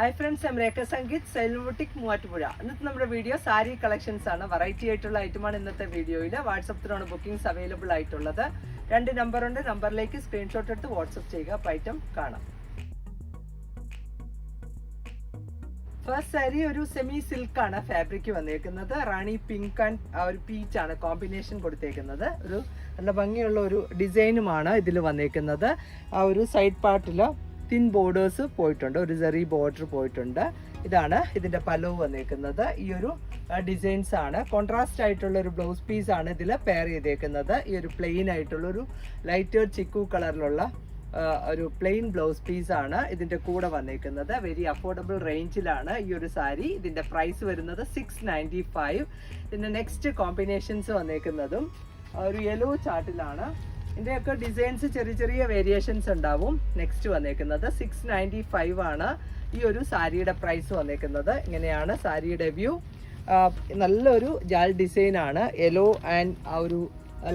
Hi friends, I'm Rekha Sangeeth, silent boutique Muvattupuzha. ഇന്നത്തെ നമ്മുടെ video sari collections ആണ്. വെറൈറ്റി ആയിട്ടുള്ള ഐറ്റമാണ് ഇന്നത്തെ വീഡിയോയിൽ. വാട്സപ്പിലാണ് ബുക്കിംഗ്സ് അവൈലബിൾ ആയിട്ടുള്ളത്. 2 നമ്പർ ഉണ്ട്. നമ്പറിലേക്ക് സ്ക്രീൻഷോട്ട് എടുത്ത് വാട്സപ്പ് ചെയ്യുക. അപ്പോൾ ഐറ്റം കാണാം. ഫസ്റ്റ് സാരി ഒരു സെമി സിൽക്ക് ആണ് ഫാബ്രിക് വന്നേക്കുന്നത്. റാണി പിങ്ക് ആൻഡ് ഒരു പീച്ച് ആണ് കോമ്പിനേഷൻ കൊടുത്തേക്കുന്നത്. ഒരു നല്ല ഭംഗിയുള്ള ഒരു ഡിസൈനുമാണ് ഇതിൽ വന്നേക്കുന്നത്. ആ ഒരു സൈഡ് പാർട്ടിൽ തിൻ ബോർഡേഴ്സ് പോയിട്ടുണ്ട്, ഒരു സെറി ബോർഡർ പോയിട്ടുണ്ട്. ഇതാണ് ഇതിന്റെ പല്ലവ് വന്നേക്കുന്നത്. ഈ ഒരു ഡിസൈൻസ് ആണ്. കോൺട്രാസ്റ്റ് ആയിട്ടുള്ള ഒരു ബ്ലൗസ് പീസ് ആണ് ഇതിൽ പെയർ ചെയ്തേക്കുന്നത്. ഈ ഒരു പ്ലെയിൻ ആയിട്ടുള്ള ഒരു ലൈറ്റ് ചിക്കു കളറിലുള്ള ഒരു പ്ലെയിൻ ബ്ലൗസ് പീസ് ആണ് ഇതിന്റെ കൂടെ വന്നേക്കുന്നത്. വെരി അഫോർഡബിൾ റേഞ്ചിലാണ് ഈ ഒരു സാരി. ഇതിന്റെ പ്രൈസ് വരുന്നത് 695. ഇതിന്റെ നെക്സ്റ്റ് കോമ്പിനേഷൻസ് വന്നേക്കുന്നതും ഒരു യെല്ലോ ചാർട്ടിലാണ്. ഇതിന്റെയൊക്കെ ഡിസൈൻസ് ചെറിയ ചെറിയ വേരിയേഷൻസ് ഉണ്ടാവും. നെക്സ്റ്റ് വന്നേക്കുന്നത് 695 ആണ് ഈ ഒരു സാരിയുടെ പ്രൈസ് വന്നേക്കുന്നത്. ഇങ്ങനെയാണ് സാരിയുടെ വ്യൂ. നല്ലൊരു ജാൽ ഡിസൈൻ ആണ്. യെല്ലോ ആൻഡ് ആ ഒരു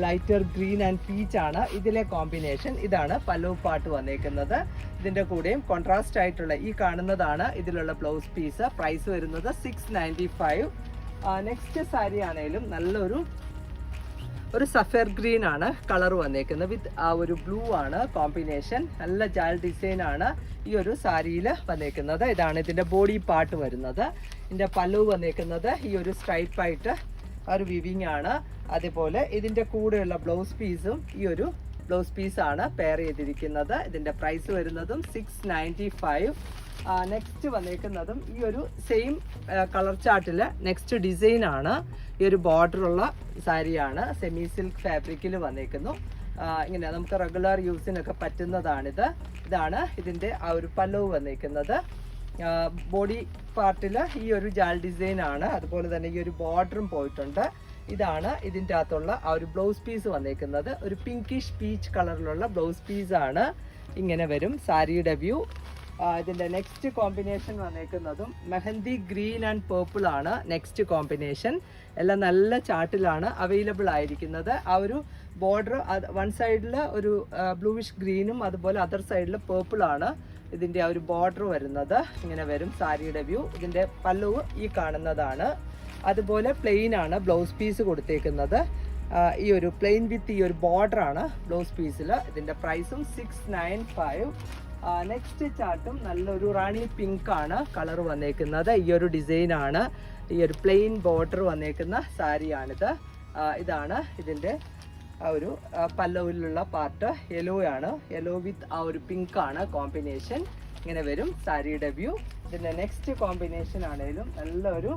ലൈറ്റർ ഗ്രീൻ ആൻഡ് പീച്ച് ആണ് ഇതിലെ കോമ്പിനേഷൻ. ഇതാണ് പല്ലവ് പാട്ട് വന്നേക്കുന്നത്. ഇതിന്റെ കൂടെയും കോൺട്രാസ്റ്റ് ആയിട്ടുള്ള ഈ കാണുന്നതാണ് ഇതിലുള്ള ബ്ലൗസ് പീസ്. പ്രൈസ് വരുന്നത് 695. നെക്സ്റ്റ് സാരി ആണെങ്കിലും നല്ലൊരു സഫയർ ഗ്രീൻ ആണ് കളർ വന്നേക്കുന്നത്. വിത്ത് ആ ഒരു ബ്ലൂ ആണ് കോമ്പിനേഷൻ. നല്ല ജാൽ ഡിസൈൻ ആണ് ഈ ഒരു സാരിയിൽ വന്നേക്കുന്നത്. ഇതാണ് ഇതിന്റെ ബോഡി പാർട്ട് വരുന്നത്. ഇതിന്റെ പല്ലവ് വന്നേക്കുന്നത് ഈ ഒരു സ്ട്രൈപ്പ് ആയിട്ട് ഒരു വിവിങ് ആണ്. അതേപോലെ ഇതിന്റെ കൂടെയുള്ള ബ്ലൗസ് പീസും ഈ ഒരു ബ്ലൗസ് പീസാണ് പെയർ ചെയ്തിരിക്കുന്നത്. ഇതിന്റെ പ്രൈസ് വരുന്നതും 695. നെക്സ്റ്റ് വന്നേക്കുന്നതും ഈ ഒരു സെയിം കളർ ചാർട്ടില് നെക്സ്റ്റ് ഡിസൈൻ ആണ്. ഈ ഒരു ബോർഡറുള്ള സാരിയാണ്. സെമി സിൽക്ക് ഫാബ്രിക്കിൽ വന്നേക്കുന്നു. ഇങ്ങനെ നമുക്ക് റെഗുലർ യൂസിനൊക്കെ പറ്റുന്നതാണിത്. ഇതാണ് ഇതിന്റെ ആ ഒരു പല്ലവ് വന്നേക്കുന്നത്. ബോഡി പാർട്ടിൽ ഈ ഒരു ജാൽ ഡിസൈൻ ആണ്. അതുപോലെ തന്നെ ഈ ഒരു ബോർഡറും പോയിട്ടുണ്ട്. ഇതാണ് ഇതിൻ്റെ അകത്തുള്ള ആ ഒരു ബ്ലൗസ് പീസ് വന്നേക്കുന്നത്. ഒരു പിങ്കിഷ് പീച്ച് കളറിലുള്ള ബ്ലൗസ് പീസ് ആണ്. ഇങ്ങനെ വരും സാരിയുടെ വ്യൂ. ഇതിന്റെ നെക്സ്റ്റ് കോമ്പിനേഷൻ വന്നേക്കുന്നതും മെഹന്തി ഗ്രീൻ ആൻഡ് പേർപ്പിൾ ആണ് നെക്സ്റ്റ് കോമ്പിനേഷൻ. എല്ലാം നല്ല ചാർട്ടിലാണ് അവൈലബിൾ ആയിരിക്കുന്നത്. ആ ഒരു ബോർഡർ വൺ സൈഡിൽ ഒരു ബ്ലൂയിഷ് ഗ്രീനും അതുപോലെ അതർ സൈഡിൽ പേർപ്പിൾ ആണ് ഇതിന്റെ ആ ഒരു ബോർഡർ വരുന്നത്. ഇങ്ങനെ വരും സാരിയുടെ വ്യൂ. ഇതിന്റെ പല്ലവ് ഈ കാണുന്നതാണ്. അതുപോലെ പ്ലെയിൻ ആണ് ബ്ലൗസ് പീസ് കൊടുത്തേക്കുന്നത്. ഈ ഒരു പ്ലെയിൻ വിത്ത് ഈ ഒരു ബോർഡർ ആണ് ബ്ലൗസ് പീസിൽ. ഇതിന്റെ പ്രൈസും 695. നെക്സ്റ്റ് ചാർട്ടും നല്ലൊരു റാണി പിങ്ക് ആണ് കളർ വന്നേക്കുന്നത്. ഈ ഒരു ഡിസൈൻ ആണ്. ഈ ഒരു പ്ലെയിൻ ബോർഡർ വന്നേക്കുന്ന സാരിയാണിത്. ഇതാണ് ഇതിന്റെ ആ ഒരു പല്ലവിലുള്ള പാർട്ട്. യെല്ലോ ആണ്. യെല്ലോ വിത്ത് ആ ഒരു പിങ്ക് ആണ് കോമ്പിനേഷൻ. ഇങ്ങനെ വരും സാരിയുടെ വ്യൂ. ഇതിന്റെ നെക്സ്റ്റ് കോമ്പിനേഷൻ ആണെങ്കിലും നല്ലൊരു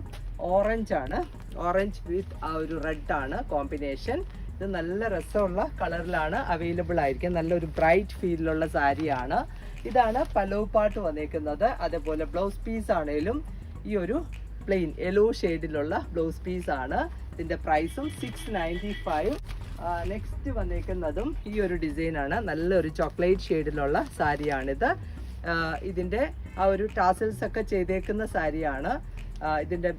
ഓറഞ്ച് ആണ്. ഓറഞ്ച് വിത്ത് ആ ഒരു റെഡ് ആണ് കോമ്പിനേഷൻ. ഇത് നല്ല രസമുള്ള കളറിലാണ് അവൈലബിൾ ആയിരിക്കും. നല്ലൊരു ബ്രൈറ്റ് ഫീലിലുള്ള സാരിയാണ്. ഇതാണ് പല്ലവ് പാട്ട് വന്നേക്കുന്നത്. അതേപോലെ ബ്ലൗസ് പീസ് ആണെങ്കിലും ഈ ഒരു പ്ലെയിൻ യെല്ലോ ഷെയ്ഡിലുള്ള ബ്ലൗസ് പീസ് ആണ്. ഇതിന്റെ പ്രൈസും 695. നെക്സ്റ്റ് വന്നേക്കുന്നതും ഈ ഒരു ഡിസൈൻ ആണ്. നല്ലൊരു ചോക്ലേറ്റ് ഷെയ്ഡിലുള്ള സാരിയാണിത്. ഇതിന്റെ ആ ഒരു ടാസൽസ് ഒക്കെ ചെയ്തേക്കുന്ന സാരിയാണ്. ഇതിന്റെ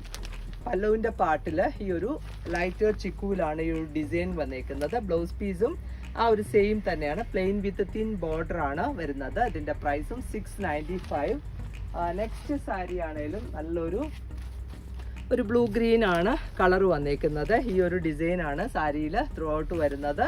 പല്ലവിന്റെ പാർട്ടില് ഈ ഒരു ലൈറ്റർ ചിക്കുവിലാണ് ഈ ഒരു ഡിസൈൻ വന്നേക്കുന്നത്. ബ്ലൗസ് പീസും ആ ഒരു സെയിം തന്നെയാണ്. പ്ലെയിൻ വിത്ത് തിൻ ബോർഡർ ആണ് വരുന്നത്. ഇതിന്റെ പ്രൈസും 695. നെക്സ്റ്റ് സാരി ആണെങ്കിലും നല്ലൊരു ബ്ലൂ ഗ്രീൻ ആണ് കളർ വന്നേക്കുന്നത്. ഈ ഒരു ഡിസൈൻ ആണ് സാരിയിൽ ത്രൂ ഔട്ട് വരുന്നത്.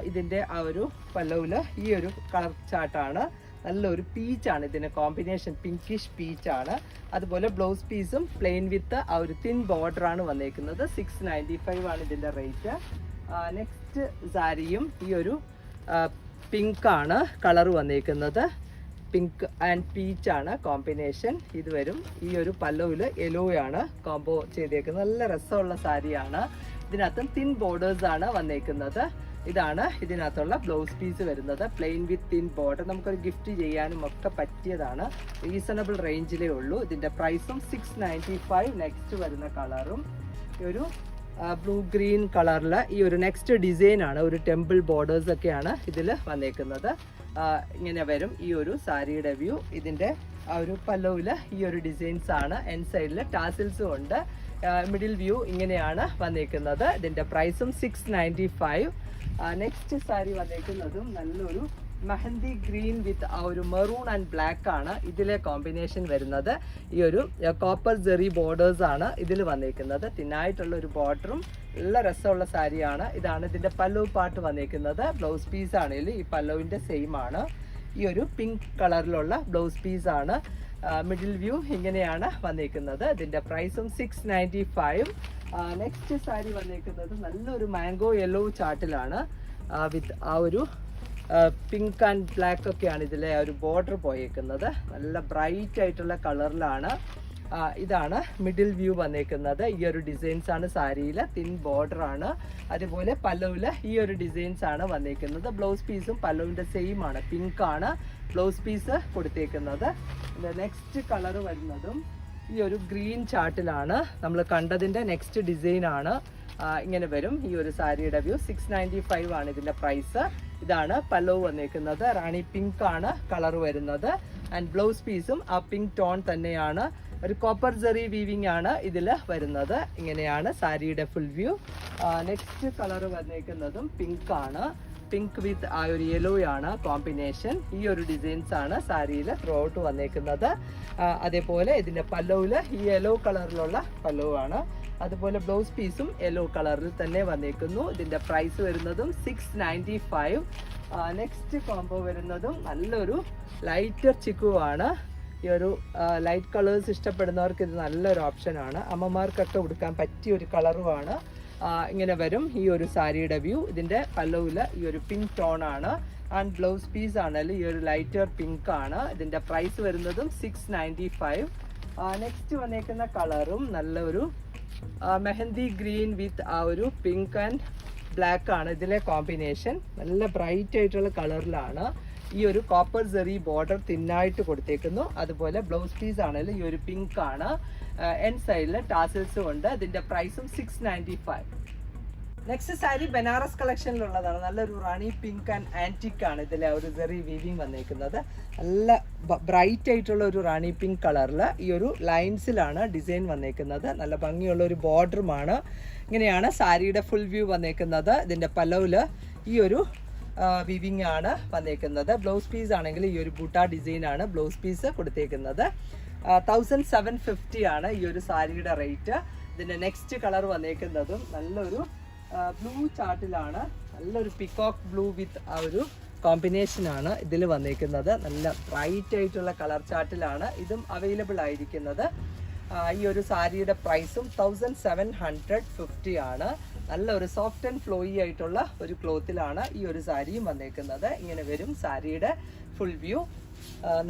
ഇതിന്റെ ആ ഒരു പല്ലവില് ഈ ഒരു കളർ ചാർട്ടാണ്. നല്ലൊരു പീച്ചാണ് ഇതിന്റെ കോമ്പിനേഷൻ. പിങ്കിഷ് പീച്ചാണ്. അതുപോലെ ബ്ലൗസ് പീസും പ്ലെയിൻ വിത്ത് ആ ഒരു തിൻ ബോർഡർ ആണ് വന്നേക്കുന്നത്. 695 ആണ് ഇതിന്റെ റേറ്റ്. നെക്സ്റ്റ് സാരിയും ഈ ഒരു പിങ്ക് ആണ് കളർ വന്നേക്കുന്നത്. പിങ്ക് ആൻഡ് പീച്ച് ആണ് കോമ്പിനേഷൻ. ഇത് വരും. ഈ ഒരു പല്ലവില് യെല്ലോ ആണ് കോംബോ ചെയ്തേക്കുന്നത്. നല്ല രസമുള്ള സാരിയാണ്. ഇതിനകത്തും തിൻ ബോർഡേഴ്സ് ആണ് വന്നേക്കുന്നത്. ഇതാണ് ഇതിനകത്തുള്ള ബ്ലൗസ് പീസ് വരുന്നത്. Plane with thin border. നമുക്കൊരു ഗിഫ്റ്റ് ചെയ്യാനും ഒക്കെ പറ്റിയതാണ്. റീസണബിൾ റേഞ്ചിലേ ഉള്ളൂ. ഇതിന്റെ പ്രൈസും 695. നെക്സ്റ്റ് വരുന്ന കളറും ഒരു ബ്ലൂ ഗ്രീൻ കളറിൽ ഈ ഒരു നെക്സ്റ്റ് ഡിസൈൻ ആണ്. ഒരു ടെമ്പിൾ ബോർഡേഴ്സ് ഒക്കെയാണ് ഇതിൽ വന്നേക്കുന്നത്. ഇങ്ങനെ വരും ഈ ഒരു സാരിയുടെ വ്യൂ. ഇതിന്റെ ആ ഒരു പല്ലവില് ഈ ഒരു ഡിസൈൻസ് ആണ്. എൻ സൈഡിൽ ടാസിൽസും ഉണ്ട്. മിഡിൽ വ്യൂ ഇങ്ങനെയാണ് വന്നേക്കുന്നത്. ഇതിന്റെ പ്രൈസും 695. നെക്സ്റ്റ് സാരി വന്നേക്കുന്നതും നല്ലൊരു മെഹന്തി ഗ്രീൻ വിത്ത് ആ ഒരു മെറൂൺ ആൻഡ് ബ്ലാക്ക് ആണ് ഇതിലെ കോമ്പിനേഷൻ വരുന്നത്. ഈ ഒരു കോപ്പർ ജെറി ബോർഡേഴ്സ് ആണ് ഇതിൽ വന്നേക്കുന്നത്. തിന്നായിട്ടുള്ള ഒരു ബോർഡറും നല്ല രസമുള്ള സാരിയാണ്. ഇതാണ് ഇതിന്റെ പല്ലു പാട്ട് വന്നേക്കുന്നത്. ബ്ലൗസ് പീസ് ആണെങ്കിൽ ഈ പല്ലുവിന്റെ സെയിം ആണ്. ഈ ഒരു പിങ്ക് കളറിലുള്ള ബ്ലൗസ് പീസ് ആണ്. മിഡിൽ വ്യൂ ഇങ്ങനെയാണ് വന്നേക്കുന്നത്. ഇതിന്റെ പ്രൈസും 695. നെക്സ്റ്റ് സാരി വന്നേക്കുന്നത് നല്ലൊരു മാംഗോ യെല്ലോ ചാർട്ടിലാണ്. വിത്ത് ആ ഒരു പിങ്ക് ആൻഡ് ബ്ലാക്ക് ഒക്കെയാണ് ഇതിലെ ഒരു ബോർഡർ പോയേക്കുന്നത്. നല്ല ബ്രൈറ്റ് ആയിട്ടുള്ള കളറിലാണ്. ഇതാണ് മിഡിൽ വ്യൂ വന്നേക്കുന്നത്. ഈ ഒരു ഡിസൈൻസ് ആണ് സാരിയിൽ. തിൻ ബോർഡർ ആണ്. അതുപോലെ പല്ലുവിൽ ഈ ഒരു ഡിസൈൻസ് ആണ് വന്നേക്കുന്നത്. ബ്ലൗസ് പീസും പല്ലുവിൻ്റെ സെയിം ആണ്. പിങ്ക് ആണ് ബ്ലൗസ് പീസ് കൊടുത്തേക്കുന്നത്. നെക്സ്റ്റ് കളർ വരുന്നതും ഈ ഒരു ഗ്രീൻ ചാർട്ടിലാണ്. നമ്മൾ കണ്ടതിൻ്റെ നെക്സ്റ്റ് ഡിസൈൻ ആണ്. ഇങ്ങനെ വരും ഈ ഒരു സാരിയുടെ വ്യൂ. 695 ആണ് ഇതിൻ്റെ പ്രൈസ്. ഇതാണ് പല്ലു വന്നേക്കുന്നത്. റാണി പിങ്ക് ആണ് കളർ വരുന്നത്. ആൻഡ് ബ്ലൗസ് പീസും ആ പിങ്ക് ടോൺ തന്നെയാണ്. ഒരു കോപ്പർ ജെറി വീവിംഗ് ആണ് ഇതിൽ വരുന്നത്. ഇങ്ങനെയാണ് സാരിയുടെ ഫുൾ വ്യൂ. നെക്സ്റ്റ് കളർ വന്നേക്കുന്നതും പിങ്ക് ആണ്. പിങ്ക് വിത്ത് ആ ഒരു യെല്ലോ ആണ് കോമ്പിനേഷൻ. ഈ ഒരു ഡിസൈൻസ് ആണ് സാരിയിൽ ത്രൂ ഔട്ട് വന്നേക്കുന്നത്. അതേപോലെ ഇതിൻ്റെ പല്ലുവിൽ ഈ യെല്ലോ കളറിലുള്ള പല്ലുവാണ്. അതുപോലെ ബ്ലൗസ് പീസും യെല്ലോ കളറിൽ തന്നെ വന്നേക്കുന്നു. ഇതിൻ്റെ പ്രൈസ് വരുന്നതും 695. നെക്സ്റ്റ് കോംബോ വരുന്നതും നല്ലൊരു ലൈറ്റർ ചിക്കുവാണ്. ഈ ഒരു ലൈറ്റ് കളേഴ്സ് ഇഷ്ടപ്പെടുന്നവർക്ക് ഇത് നല്ലൊരു ഓപ്ഷനാണ്. അമ്മമാർക്കൊക്കെ ഉടുക്കാൻ പറ്റിയ ഒരു കളറുമാണ്. ഇങ്ങനെ വരും ഈ ഒരു സാരിയുടെ വ്യൂ. ഇതിൻ്റെ പല്ലുവിൽ ഈ ഒരു പിങ്ക് ടോൺ ആണ്. ആൻഡ് ബ്ലൗസ് പീസ് ആണെങ്കിൽ ഈ ഒരു ലൈറ്റർ പിങ്ക് ആണ്. ഇതിൻ്റെ പ്രൈസ് വരുന്നതും 695. നെക്സ്റ്റ് വന്നേക്കുന്ന കളറും നല്ലൊരു മെഹന്തി ഗ്രീൻ വിത്ത് ആ ഒരു പിങ്ക് ആൻഡ് ബ്ലാക്ക് ആണ് ഇതിലെ കോമ്പിനേഷൻ. നല്ല ബ്രൈറ്റ് ആയിട്ടുള്ള കളറിലാണ്. ഈ ഒരു കോപ്പർ ജെറി ബോർഡർ തിന്നായിട്ട് കൊടുത്തേക്കുന്നു. അതുപോലെ ബ്ലൗസ് പീസ് ആണെങ്കിൽ ഈ ഒരു പിങ്ക് ആണ്. എൻ സൈഡിൽ ടാസിൽസും ഉണ്ട്. ഇതിന്റെ പ്രൈസും 695. നെക്സ്റ്റ് സാരി ബനാറസ് കളക്ഷനിലുള്ളതാണ്. നല്ലൊരു റാണി പിങ്ക് ആൻഡ് ആന്റിക് ആണ് ഇതിലെ ഒരു ജെറി വീവിങ് വന്നേക്കുന്നത്. നല്ല ബ്രൈറ്റ് ആയിട്ടുള്ള ഒരു റാണി പിങ്ക് കളറിൽ ഈ ഒരു ലൈൻസിലാണ് ഡിസൈൻ വന്നേക്കുന്നത്. നല്ല ഭംഗിയുള്ള ഒരു ബോർഡറുമാണ്. ഇങ്ങനെയാണ് സാരിയുടെ ഫുൾ വ്യൂ വന്നേക്കുന്നത്. ഇതിന്റെ പല്ലവിൽ ഈ ഒരു വിവിങ് ആണ് വന്നേക്കുന്നത്. ബ്ലൗസ് പീസ് ആണെങ്കിൽ ഈ ഒരു ബൂട്ട ഡിസൈൻ ആണ് ബ്ലൗസ് പീസ് കൊടുത്തേക്കുന്നത്. 1750 ആണ് ഈ ഒരു സാരിയുടെ റേറ്റ്. ഇതിന്റെ നെക്സ്റ്റ് കളർ വന്നേക്കുന്നതും നല്ലൊരു ബ്ലൂ ചാർട്ടിലാണ്. നല്ലൊരു പിക്കോക്ക് ബ്ലൂ വിത്ത് ആ ഒരു കോമ്പിനേഷൻ ആണ് ഇതിൽ വന്നേക്കുന്നത്. നല്ല ബ്രൈറ്റ് ആയിട്ടുള്ള കളർ ചാർട്ടിലാണ് ഇതും അവൈലബിൾ ആയിരിക്കുന്നത്. ഈ ഒരു സാരിയുടെ പ്രൈസും 1750 ആണ്. നല്ലൊരു സോഫ്റ്റ് ആൻഡ് ഫ്ലോയി ആയിട്ടുള്ള ഒരു ക്ലോത്തിലാണ് ഈ ഒരു സാരിയും വന്നേക്കുന്നത്. ഇങ്ങനെ വരും സാരിയുടെ ഫുൾ വ്യൂ.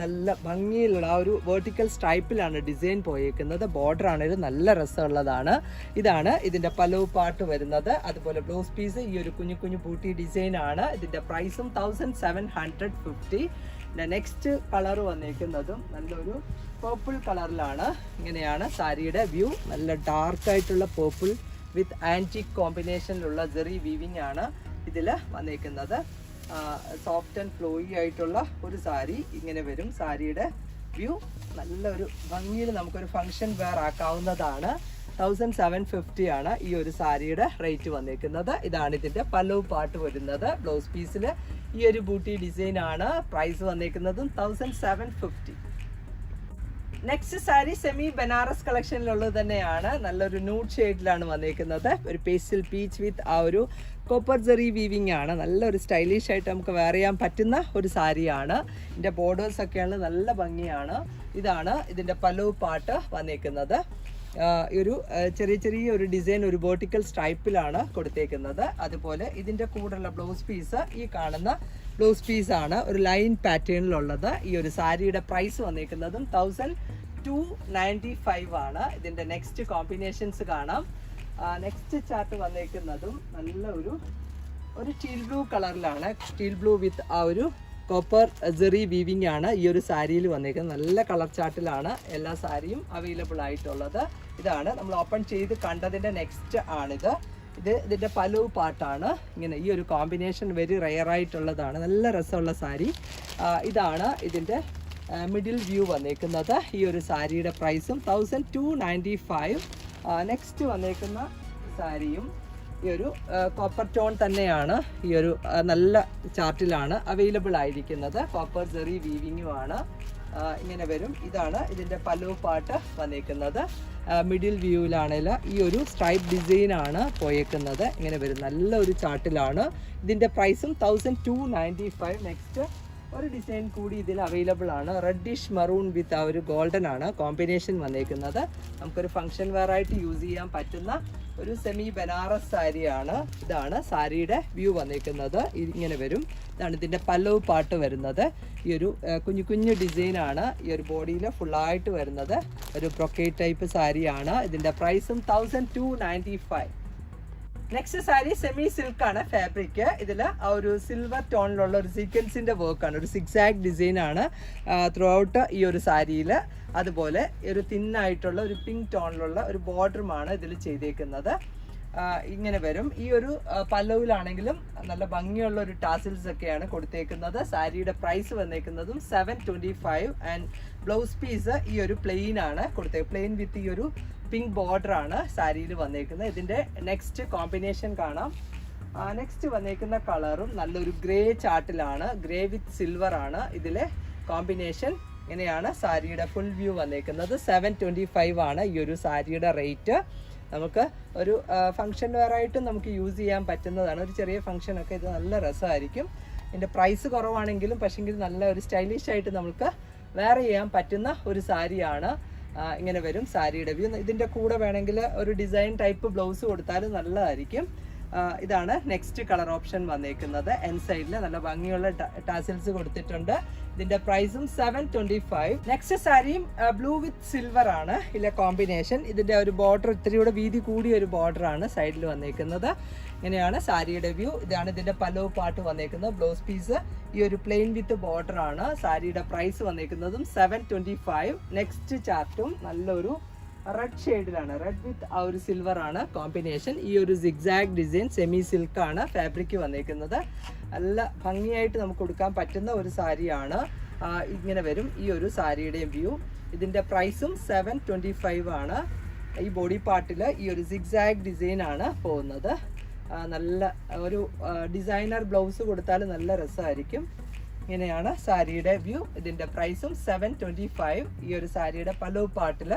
നല്ല ഭംഗിയിലുള്ള ആ ഒരു വെർട്ടിക്കൽ സ്ട്രൈപ്പിലാണ് ഡിസൈൻ പോയേക്കുന്നത്. ബോർഡർ ആണെങ്കിലും നല്ല രസമുള്ളതാണ്. ഇതാണ് ഇതിൻ്റെ പല്ലു പാട്ട് വരുന്നത്. അതുപോലെ ബ്ലൗസ് പീസ് ഈ ഒരു കുഞ്ഞു കുഞ്ഞു ബൂട്ടി ഡിസൈൻ ആണ്. ഇതിൻ്റെ പ്രൈസും 1750. നെക്സ്റ്റ് കളർ വന്നേക്കുന്നതും നല്ലൊരു പേർപ്പിൾ കളറിലാണ്. ഇങ്ങനെയാണ് സാരിയുടെ വ്യൂ. നല്ല ഡാർക്കായിട്ടുള്ള പേർപ്പിൾ വിത്ത് ആൻറ്റിക് കോമ്പിനേഷനിലുള്ള ജെറി വീവിംഗ് ആണ് ഇതിൽ വന്നേക്കുന്നത്. സോഫ്റ്റ് ആൻഡ് ഫ്ലോയി ആയിട്ടുള്ള ഒരു സാരി ഇങ്ങനെ വരും സാരിയുടെ വ്യൂ. നല്ലൊരു ഭംഗിയിൽ നമുക്കൊരു ഫങ്ഷൻ വെയർ ആക്കാവുന്നതാണ്. 1750 ആണ് ഈ ഒരു സാരിയുടെ റേറ്റ് വന്നേക്കുന്നത്. ഇതാണ് ഇതിൻ്റെ പല്ലു പാട്ട് വരുന്നത്. ബ്ലൗസ് പീസിൽ ഈ ഒരു ബൂട്ടി ഡിസൈൻ ആണ്. പ്രൈസ് വന്നേക്കുന്നതും 1750. നെക്സ്റ്റ് സാരി സെമി ബനാറസ് കളക്ഷനിലുള്ളത് തന്നെയാണ്. നല്ലൊരു ന്യൂഡ് ഷെയ്ഡിലാണ് വന്നേക്കുന്നത്. ഒരു പേസ്റ്റൽ പീച്ച് വിത്ത് ആ ഒരു കോപ്പർ ജെറി വീവിംഗ് ആണ്. നല്ലൊരു സ്റ്റൈലിഷ് ആയിട്ട് നമുക്ക് വെയർ ചെയ്യാൻ പറ്റുന്ന ഒരു സാരിയാണ്. ഇതിൻ്റെ ബോർഡേഴ്സ് ഒക്കെയാണ് നല്ല ഭംഗിയാണ്. ഇതാണ് ഇതിൻ്റെ പല്ലു പാട്ട് വന്നേക്കുന്നത്. ഒരു ചെറിയ ഒരു ഡിസൈൻ ഒരു വെർട്ടിക്കൽ സ്ട്രൈപ്പിലാണ് കൊടുത്തേക്കുന്നത്. അതുപോലെ ഇതിൻ്റെ കൂടെയുള്ള ബ്ലൗസ് പീസ് ഈ കാണുന്ന ബ്ലൗസ് പീസാണ് ഒരു ലൈൻ പാറ്റേണിലുള്ളത്. ഈ ഒരു സാരിയുടെ പ്രൈസ് വന്നേക്കുന്നതും 1295 ആണ്. ഇതിൻ്റെ നെക്സ്റ്റ് കോമ്പിനേഷൻസ് കാണാം. നെക്സ്റ്റ് ചാർട്ട് വന്നേക്കുന്നതും നല്ല ഒരു ടീൽ ബ്ലൂ കളറിലാണ്. ടീൽ ബ്ലൂ വിത്ത് ആ ഒരു കോപ്പർ ജെറി വീവിംഗ് ആണ് ഈ ഒരു സാരിയിൽ വന്നേക്കുന്നത്. നല്ല കളർ ചാർട്ടിലാണ് എല്ലാ സാരിയും അവൈലബിൾ ആയിട്ടുള്ളത്. ഇതാണ് നമ്മൾ ഓപ്പൺ ചെയ്ത് കണ്ടതിൻ്റെ നെക്സ്റ്റ് ആണിത്. ഇതിൻ്റെ പല്ലു പാട്ടാണ്. ഇങ്ങനെ ഈ ഒരു കോമ്പിനേഷൻ വെരി റെയർ ആയിട്ടുള്ളതാണ്. നല്ല രസമുള്ള സാരി. ഇതാണ് ഇതിൻ്റെ മിഡിൽ വ്യൂ വന്നേക്കുന്നത്. ഈ ഒരു സാരിയുടെ പ്രൈസും 1295. നെക്സ്റ്റ് വന്നേക്കുന്ന സാരിയും ഈ ഒരു കോപ്പർ ടോൺ തന്നെയാണ് ഈ ഒരു നല്ല ചാർട്ടിലാണ് അവൈലബിൾ ആയിരിക്കുന്നത്. കോപ്പർ സെറി വീവിങ്ങുമാണ്. ഇങ്ങനെ വരും. ഇതാണ് ഇതിൻ്റെ പല്ലു പാട്ട് വന്നേക്കുന്നത്. മിഡിൽ വ്യൂവിലാണെങ്കിൽ ഈ ഒരു സ്ട്രൈപ്പ് ഡിസൈനാണ് പോയേക്കുന്നത്. ഇങ്ങനെ വരും. നല്ലൊരു ചാർട്ടിലാണ്. ഇതിൻ്റെ പ്രൈസും 1295. നെക്സ്റ്റ് ഒരു ഡിസൈൻ കൂടി ഇതിൽ അവൈലബിൾ ആണ്. റെഡിഷ് മറൂൺ വിത്ത് ആ ഒരു ഗോൾഡൻ ആണ് കോമ്പിനേഷൻ വന്നേക്കുന്നത്. നമുക്കൊരു ഫംഗ്ഷൻ വെയർ ആയിട്ട് യൂസ് ചെയ്യാൻ പറ്റുന്ന ഒരു സെമി ബനാറസ് സാരിയാണ്. ഇതാണ് സാരിയുടെ വ്യൂ വന്നേക്കുന്നത്. ഇങ്ങനെ വരും. ഇതാണ് ഇതിൻ്റെ പല്ലവ് പാട്ട് വരുന്നത്. ഈ ഒരു കുഞ്ഞു കുഞ്ഞു ഡിസൈനാണ് ഈ ഒരു ബോഡിയിൽ ഫുള്ളായിട്ട് വരുന്നത്. ഒരു ബ്രൊക്കേറ്റ് ടൈപ്പ് സാരിയാണ്. ഇതിൻ്റെ പ്രൈസും 1295. നെക്സ്റ്റ് സാരി സെമി സിൽക്കാണ് ഫാബ്രിക്. ഇതിൽ ആ ഒരു സിൽവർ ടോണിലുള്ള ഒരു സീക്വൻസിൻ്റെ വർക്കാണ്. ഒരു സിക്സാക് ഡിസൈനാണ് ത്രൂ ഔട്ട് ഈ ഒരു സാരിയിൽ. അതുപോലെ ഒരു തിന്നായിട്ടുള്ള ഒരു പിങ്ക് ടോണിലുള്ള ഒരു ബോർഡറുമാണ് ഇതിൽ ചെയ്തേക്കുന്നത്. ഇങ്ങനെ വരും. ഈ ഒരു പല്ലവിലാണെങ്കിലും നല്ല ഭംഗിയുള്ള ഒരു ടാസിൽസ് ഒക്കെയാണ് കൊടുത്തേക്കുന്നത്. സാരിയുടെ പ്രൈസ് വന്നേക്കുന്നതും 725. ആൻഡ് ബ്ലൗസ് പീസ് ഈ ഒരു പ്ലെയിൻ ആണ് കൊടുത്തേക്കുന്നത്. പ്ലെയിൻ വിത്ത് ഈ ഒരു പിങ്ക് ബോർഡർ ആണ് സാരിയിൽ വന്നേക്കുന്നത്. ഇതിൻ്റെ നെക്സ്റ്റ് കോമ്പിനേഷൻ കാണാം. നെക്സ്റ്റ് വന്നേക്കുന്ന കളറും നല്ലൊരു ഗ്രേ ചാർട്ടിലാണ്. ഗ്രേ വിത്ത് സിൽവർ ആണ് ഇതിലെ കോമ്പിനേഷൻ. ഇങ്ങനെയാണ് സാരിയുടെ ഫുൾ വ്യൂ വന്നേക്കുന്നത്. 725 ആണ് ഈ ഒരു സാരിയുടെ റേറ്റ്. നമുക്ക് ഒരു ഫംഗ്ഷൻ വെയർ ആയിട്ട് നമുക്ക് യൂസ് ചെയ്യാൻ പറ്റുന്നതാണ്. ഒരു ചെറിയ ഫംഗ്ഷനൊക്കെ ഇത് നല്ല രസമായിരിക്കും. ഇതിൻ്റെ പ്രൈസ് കുറവാണെങ്കിലും പക്ഷെങ്കിൽ നല്ല ഒരു സ്റ്റൈലിഷ് ആയിട്ട് നമുക്ക് വെയർ ചെയ്യാൻ പറ്റുന്ന ഒരു സാരിയാണ്. ഇങ്ങനെ വരും സാരിയുടെ വ്യൂ. ഇതിൻ്റെ കൂടെ വേണമെങ്കിൽ ഒരു ഡിസൈൻ ടൈപ്പ് ബ്ലൗസ് കൊടുത്താലും നല്ലതായിരിക്കും. ഇതാണ് നെക്സ്റ്റ് കളർ ഓപ്ഷൻ വന്നേക്കുന്നത്. എൻ സൈഡിൽ നല്ല ഭംഗിയുള്ള ടാസിൽസ് കൊടുത്തിട്ടുണ്ട്. ഇതിന്റെ പ്രൈസും 725. നെക്സ്റ്റ് സാരിയും ബ്ലൂ വിത്ത് സിൽവർ ആണ് ഇതിലെ കോമ്പിനേഷൻ. ഇതിന്റെ ഒരു ബോർഡർ ഇത്തിരിയുടെ വീതി കൂടിയ ഒരു ബോർഡർ ആണ് സൈഡിൽ വന്നേക്കുന്നത്. ഇങ്ങനെയാണ് സാരിയുടെ വ്യൂ. ഇതാണ് ഇതിന്റെ പല്ലവ് പാട്ട് വന്നേക്കുന്നത്. ബ്ലൗസ് പീസ് ഈ ഒരു പ്ലെയിൻ വിത്ത് ബോർഡർ ആണ്. സാരിയുടെ പ്രൈസ് വന്നേക്കുന്നതും 725. നെക്സ്റ്റ് ചാർട്ടും നല്ലൊരു റെഡ് ഷെയ്ഡിലാണ്. റെഡ് വിത്ത് ആ ഒരു സിൽവർ ആണ് കോമ്പിനേഷൻ. ഈ ഒരു സിഗ്സാഗ് ഡിസൈൻ സെമി സിൽക്കാണ് ഫാബ്രിക് വന്നേക്കുന്നത്. നല്ല ഭംഗിയായിട്ട് നമുക്ക് കൊടുക്കാൻ പറ്റുന്ന ഒരു സാരിയാണ്. ഇങ്ങനെ വരും ഈ ഒരു സാരിയുടെയും വ്യൂ. ഇതിൻ്റെ പ്രൈസും 725 ആണ്. ഈ ബോഡി പാർട്ടിൽ ഈ ഒരു സിഗ്സാഗ് ഡിസൈൻ ആണ് പോകുന്നത്. നല്ല ഒരു ഡിസൈനർ ബ്ലൗസ് കൊടുത്താൽ നല്ല രസമായിരിക്കും. ഇങ്ങനെയാണ് സാരിയുടെ വ്യൂ. ഇതിൻ്റെ പ്രൈസും 725. ഈ ഒരു സാരിയുടെ പല്ലവ് പാർട്ടിൽ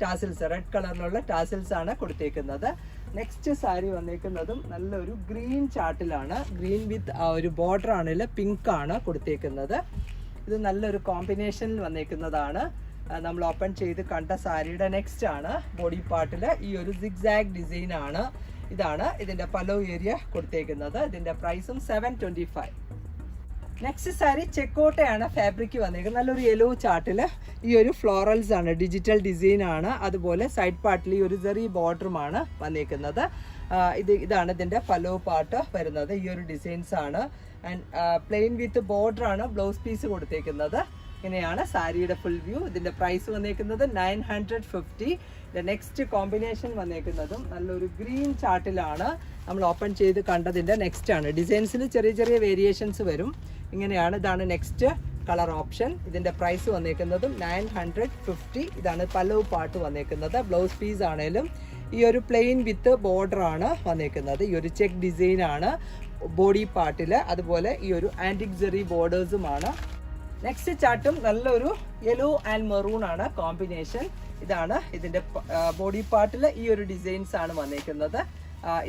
ടാസിൽസ് റെഡ് കളറിലുള്ള ടാസിൽസ് ആണ് കൊടുത്തേക്കുന്നത്. നെക്സ്റ്റ് സാരി വന്നേക്കുന്നതും നല്ലൊരു ഗ്രീൻ ചാർട്ടിലാണ്. ഗ്രീൻ വിത്ത് ആ ഒരു ബോർഡർ ആണെങ്കിൽ പിങ്ക് ആണ് കൊടുത്തേക്കുന്നത്. ഇത് നല്ലൊരു കോമ്പിനേഷനിൽ വന്നേക്കുന്നതാണ്. നമ്മൾ ഓപ്പൺ ചെയ്ത് കണ്ട സാരിയുടെ നെക്സ്റ്റ് ആണ്. ബോഡി പാർട്ടിൽ ഈ ഒരു സിഗ്സാഗ് ഡിസൈൻ ആണ്. ഇതാണ് ഇതിൻ്റെ പല്ലവ് ഏരിയ കൊടുത്തേക്കുന്നത്. ഇതിൻ്റെ പ്രൈസും 725. നെക്സ്റ്റ് സാരി ചെക്കോട്ടയാണ് ഫാബ്രിക് വന്നേക്കുന്നത്. നല്ലൊരു യെല്ലോ ചാർട്ടിൽ ഈ ഒരു ഫ്ലോറൽസ് ആണ്. ഡിജിറ്റൽ ഡിസൈൻ ആണ്. അതുപോലെ സൈഡ് പാർട്ടിൽ ഈ ഒരു ചെറിയ ബോർഡറുമാണ് വന്നേക്കുന്നത്. ഇതാണ് ഇതിൻ്റെ പല്ലവ് പാർട്ട് വരുന്നത്. ഈ ഒരു ഡിസൈൻസ് ആണ്. ആൻഡ് പ്ലെയിൻ വിത്ത് ബോർഡർ ആണ് ബ്ലൗസ് പീസ് കൊടുത്തേക്കുന്നത്. ഇങ്ങനെയാണ് സാരിയുടെ ഫുൾ വ്യൂ. ഇതിൻ്റെ പ്രൈസ് വന്നേക്കുന്നത് 950. നെക്സ്റ്റ് കോമ്പിനേഷൻ വന്നേക്കുന്നതും നല്ലൊരു ഗ്രീൻ ചാർട്ടിലാണ്. നമ്മൾ ഓപ്പൺ ചെയ്ത് കണ്ടതിൻ്റെ നെക്സ്റ്റ് ആണ്. ഡിസൈൻസിൽ ചെറിയ ചെറിയ വേരിയേഷൻസ് വരും. ഇങ്ങനെയാണ്. ഇതാണ് നെക്സ്റ്റ് കളർ ഓപ്ഷൻ. ഇതിൻ്റെ പ്രൈസ് വന്നേക്കുന്നതും 950. ഇതാണ് പല്ലവ് പാട്ട് വന്നേക്കുന്നത്. ബ്ലൗസ് പീസ് ആണേലും ഈ ഒരു പ്ലെയിൻ വിത്ത് ബോർഡർ ആണ് വന്നേക്കുന്നത്. ഈ ഒരു ചെക്ക് ഡിസൈൻ ആണ് ബോഡി പാർട്ടിൽ. അതുപോലെ ഈ ഒരു ആൻറ്റിക് ജെറി ബോർഡേഴ്സുമാണ്. നെക്സ്റ്റ് ചാർട്ടും നല്ലൊരു യെല്ലോ ആൻഡ് മെറൂൺ ആണ് കോമ്പിനേഷൻ. ഇതാണ് ഇതിൻ്റെ ബോഡി പാർട്ടിൽ ഈ ഒരു ഡിസൈൻസ് ആണ് വന്നേക്കുന്നത്.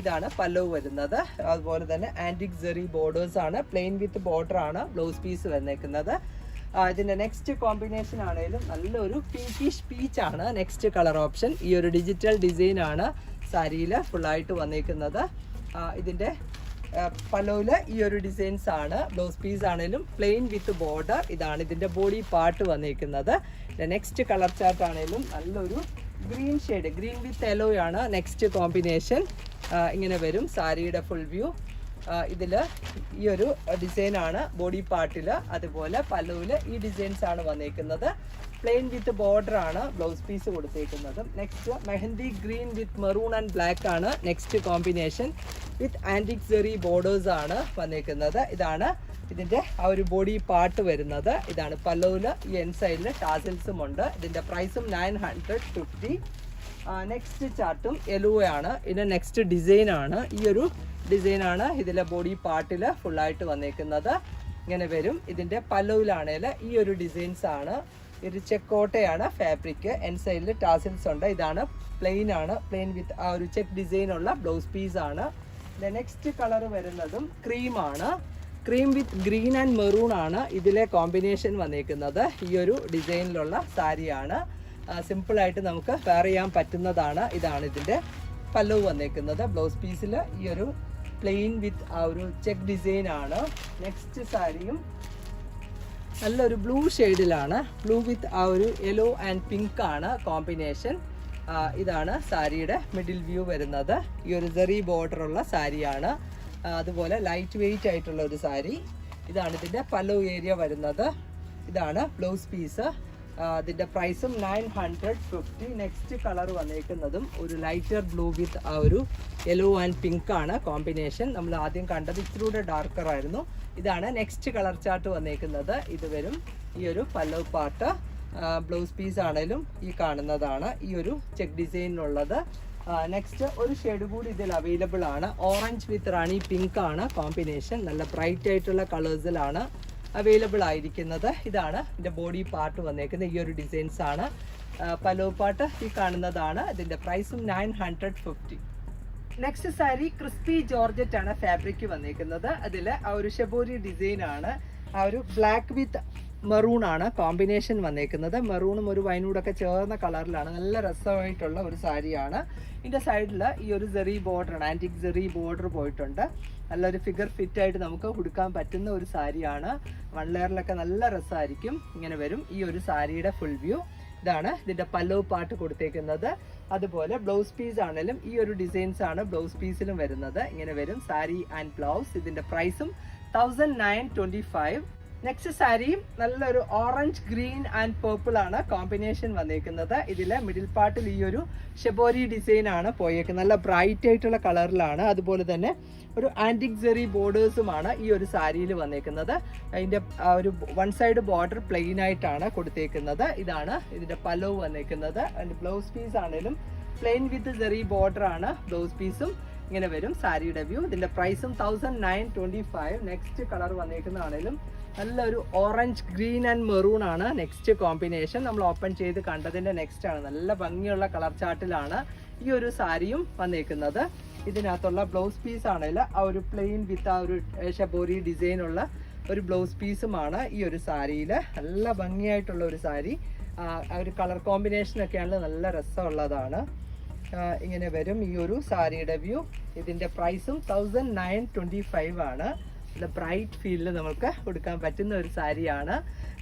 ഇതാണ് പല്ലവ് വരുന്നത്. അതുപോലെ തന്നെ ആൻറ്റിക് ജെറി ബോർഡേഴ്സ് ആണ്. പ്ലെയിൻ വിത്ത് ബോർഡർ ആണ് ബ്ലൗസ് പീസ് വന്നേക്കുന്നത്. ഇതിൻ്റെ നെക്സ്റ്റ് കോമ്പിനേഷൻ ആണെങ്കിലും നല്ലൊരു പീക്കിഷ് പീച്ച് ആണ് നെക്സ്റ്റ് കളർ ഓപ്ഷൻ. ഈ ഒരു ഡിജിറ്റൽ ഡിസൈൻ ആണ് സാരിയിൽ ഫുള്ളായിട്ട് വന്നേക്കുന്നത്. ഇതിൻ്റെ പല്ലുവിൽ ഈ ഒരു ഡിസൈൻസ് ആണ്. ബ്ലൗസ് പീസ് ആണെങ്കിലും പ്ലെയിൻ വിത്ത് ബോർഡർ. ഇതാണ് ഇതിൻ്റെ ബോഡി പാർട്ട് വന്നിരിക്കുന്നത്. നെക്സ്റ്റ് കളർ ചാർട്ട് ആണെങ്കിലും നല്ലൊരു ഗ്രീൻ ഷെയ്ഡ്, ഗ്രീൻ വിത്ത് യെല്ലോ ആണ് നെക്സ്റ്റ് കോമ്പിനേഷൻ. ഇങ്ങനെ വരും സാരിയുടെ ഫുൾ വ്യൂ. ഇതിൽ ഈ ഒരു ഡിസൈനാണ് ബോഡി പാർട്ടിൽ. അതുപോലെ പല്ലുവിൽ ഈ ഡിസൈൻസ് ആണ് വന്നിരിക്കുന്നത്. പ്ലെയിൻ വിത്ത് ബോർഡർ ആണ് ബ്ലൗസ് പീസ് കൊടുത്തേക്കുന്നത്. Next mehndi green with maroon and black ആണ് നെക്സ്റ്റ് കോമ്പിനേഷൻ. വിത്ത് ആൻറ്റിക് സെറി ബോർഡേഴ്സ് ആണ് വന്നേക്കുന്നത്. ഇതാണ് ഇതിൻ്റെ ആ ഒരു ബോഡി പാർട്ട് വരുന്നത്. ഇതാണ് പല്ലുവിൽ ഈ എൻ സൈഡിൽ ടാസിൽസും ഉണ്ട്. ഇതിൻ്റെ പ്രൈസും 950. നെക്സ്റ്റ് ചാർട്ടും യെല്ലോ ആണ്. ഇതിൻ്റെ നെക്സ്റ്റ് ഡിസൈനാണ്. ഈ ഒരു ഡിസൈനാണ് ഇതിലെ ബോഡി പാർട്ടിൽ ഫുള്ളായിട്ട് വന്നേക്കുന്നത്. ഇങ്ങനെ വരും. ഇതിൻ്റെ പല്ലുവിലാണേൽ ഈ ഒരു ഡിസൈൻസ് ആണ്. ഒരു ചെക്കോട്ടയാണ് ഫാബ്രിക്. എൻ സൈഡിൽ ടാസിൽസ് ഉണ്ട്. ഇതാണ് പ്ലെയിൻ ആണ്. പ്ലെയിൻ വിത്ത് ആ ഒരു ചെക്ക് ഡിസൈനുള്ള ബ്ലൗസ് പീസ് ആണ്. നെക്സ്റ്റ് കളർ വരുന്നതും ക്രീമാണ്. Cream with green and maroon ആണ് ഇതിലെ കോമ്പിനേഷൻ വന്നേക്കുന്നത്. ഈ ഒരു ഡിസൈനിലുള്ള സാരിയാണ്. സിമ്പിളായിട്ട് നമുക്ക് വെയർ ചെയ്യാൻ പറ്റുന്നതാണ്. ഇതാണ് ഇതിൻ്റെ പല്ലു വന്നേക്കുന്നത്. ബ്ലൗസ് പീസിൽ ഈ ഒരു പ്ലെയിൻ വിത്ത് ആ ഒരു ചെക്ക് ഡിസൈൻ ആണ്. നെക്സ്റ്റ് സാരിയും നല്ലൊരു ബ്ലൂ ഷെയ്ഡിലാണ്. ബ്ലൂ വിത്ത് ആ ഒരു യെല്ലോ ആൻഡ് പിങ്ക് ആണ് കോമ്പിനേഷൻ. ഇതാണ് സാരിയുടെ മിഡിൽ വ്യൂ വരുന്നത്. ഈ ഒരു സെറി ബോർഡർ ഉള്ള സാരിയാണ്. അതുപോലെ ലൈറ്റ് വെയിറ്റ് ആയിട്ടുള്ള ഒരു സാരി. ഇതാണ് ഇതിൻ്റെ പല്ലു ഏരിയ വരുന്നത്. ഇതാണ് ബ്ലൗസ് പീസ്. അതിൻ്റെ പ്രൈസും 950. നെക്സ്റ്റ് കളർ വന്നേക്കുന്നതും ഒരു ലൈറ്റർ ബ്ലൂ വിത്ത് ആ ഒരു യെല്ലോ ആൻഡ് പിങ്ക് ആണ് കോമ്പിനേഷൻ. നമ്മൾ ആദ്യം കണ്ടത് ഇച്ചിരൂടെ ഡാർക്കർ ആയിരുന്നു. ഇതാണ് നെക്സ്റ്റ് കളർ ചാർട്ട് വന്നേക്കുന്നത്. ഇത് വരും ഈ ഒരു പല്ലു പാർട്ട്. ബ്ലൗസ് പീസ് ആണേലും ഈ കാണുന്നതാണ് ഈ ഒരു ചെക്ക് ഡിസൈനിലുള്ളത്. നെക്സ്റ്റ് ഒരു ഷെയ്ഡ് കൂടി ഇതിൽ അവൈലബിൾ ആണ്. ഓറഞ്ച് വിത്ത് റാണി പിങ്ക് ആണ് കോമ്പിനേഷൻ. നല്ല ബ്രൈറ്റ് ആയിട്ടുള്ള കളേഴ്സിലാണ് അവൈലബിൾ ആയിരിക്കുന്നത്. ഇതാണ് ഇതിൻ്റെ ബോഡി പാർട്ട് വന്നേക്കുന്നത്. ഈ ഒരു ഡിസൈൻസ് ആണ്. പലോ പാർട്ട് ഈ കാണുന്നതാണ്. ഇതിൻ്റെ പ്രൈസും 950. നെക്സ്റ്റ് സാരി ക്രിസ്പി ജോർജറ്റ് ആണ് ഫാബ്രിക് വന്നേക്കുന്നത്. അതിൽ ആ ഒരു ഷെബോരി ഡിസൈൻ ആണ്. ആ ഒരു ബ്ലാക്ക് വിത്ത് മെറൂൺ ആണ് കോമ്പിനേഷൻ വന്നേക്കുന്നത്. മെറൂണും ഒരു വൈനൂടൊക്കെ ചേർന്ന കളറിലാണ്. നല്ല രസമായിട്ടുള്ള ഒരു സാരിയാണ്. ഇതിൻ്റെ സൈഡിൽ ഈ ഒരു സെറി ബോർഡർ ആണ്. ആൻറ്റിക് സെറി ബോർഡർ പോയിട്ടുണ്ട്. നല്ലൊരു ഫിഗർ ഫിറ്റ് ആയിട്ട് നമുക്ക് ഉടുക്കാൻ പറ്റുന്ന ഒരു സാരിയാണ്. വൺ ലെയറിലൊക്കെ നല്ല രസമായിരിക്കും. ഇങ്ങനെ വരും ഈ ഒരു സാരിയുടെ ഫുൾ വ്യൂ. ഇതാണ് ഇതിൻ്റെ പല്ലു പാർട്ട് കൊടുത്തേക്കുന്നത്. അതുപോലെ ബ്ലൗസ് പീസ് ആണെങ്കിലും ഈ ഒരു ഡിസൈൻസ് ആണ് ബ്ലൗസ് പീസിലും വരുന്നത്. ഇങ്ങനെ വരും സാരി ആൻഡ് ബ്ലൗസ്. ഇതിൻ്റെ പ്രൈസും 1925. നെക്സ്റ്റ് സാരിയും നല്ലൊരു ഓറഞ്ച് ഗ്രീൻ ആൻഡ് പേർപ്പിൾ ആണ് കോമ്പിനേഷൻ വന്നേക്കുന്നത്. ഇതിലെ മിഡിൽ പാർട്ടിൽ ഈ ഒരു ഷെബോരി ഡിസൈൻ ആണ് പോയേക്കുന്നത്. നല്ല ബ്രൈറ്റ് ആയിട്ടുള്ള കളറിലാണ്. അതുപോലെ തന്നെ ഒരു ആൻറ്റിക് സെറി ബോർഡേഴ്സുമാണ് ഈ ഒരു സാരിയിൽ വന്നേക്കുന്നത്. അതിൻ്റെ ഒരു വൺ സൈഡ് ബോർഡർ പ്ലെയിൻ ആയിട്ടാണ് കൊടുത്തേക്കുന്നത്. ഇതാണ് ഇതിൻ്റെ പല്ലു വന്നേക്കുന്നത്. അതിൻ്റെ ബ്ലൗസ് പീസ് ആണെങ്കിലും പ്ലെയിൻ വിത്ത് സെറി ബോർഡർ ആണ് ബ്ലൗസ് പീസും. ഇങ്ങനെ വരും സാരിയുടെ വ്യൂ. ഇതിൻ്റെ പ്രൈസും 1925. നെക്സ്റ്റ് കളർ വന്നേക്കുന്നതാണേലും നല്ലൊരു ഓറഞ്ച് ഗ്രീൻ ആൻഡ് മെറൂൺ ആണ് നെക്സ്റ്റ് കോമ്പിനേഷൻ. നമ്മൾ ഓപ്പൺ ചെയ്ത് കണ്ടതിൻ്റെ നെക്സ്റ്റ് ആണ്. നല്ല ഭംഗിയുള്ള കളർ ചാർട്ടിലാണ് ഈ ഒരു സാരിയും വന്നേക്കുന്നത്. ഇതിനകത്തുള്ള ബ്ലൗസ് പീസ് ആണെങ്കിൽ ആ ഒരു പ്ലെയിൻ വിത്ത് ആ ഒരു ഷെബോരി ഡിസൈനുള്ള ഒരു ബ്ലൗസ് പീസുമാണ് ഈ ഒരു സാരിയിൽ. നല്ല ഭംഗിയായിട്ടുള്ള ഒരു സാരി. ആ ഒരു കളർ കോമ്പിനേഷനൊക്കെ ആണെങ്കിൽ നല്ല രസമുള്ളതാണ്. ഇങ്ങനെ വരും ഈ ഒരു സാരിയുടെ വ്യൂ. ഇതിൻ്റെ പ്രൈസും 1925 ആണ്. ബ്രൈറ്റ് ഫീലിൽ നമുക്ക് കൊടുക്കാൻ പറ്റുന്ന ഒരു സാരിയാണ്.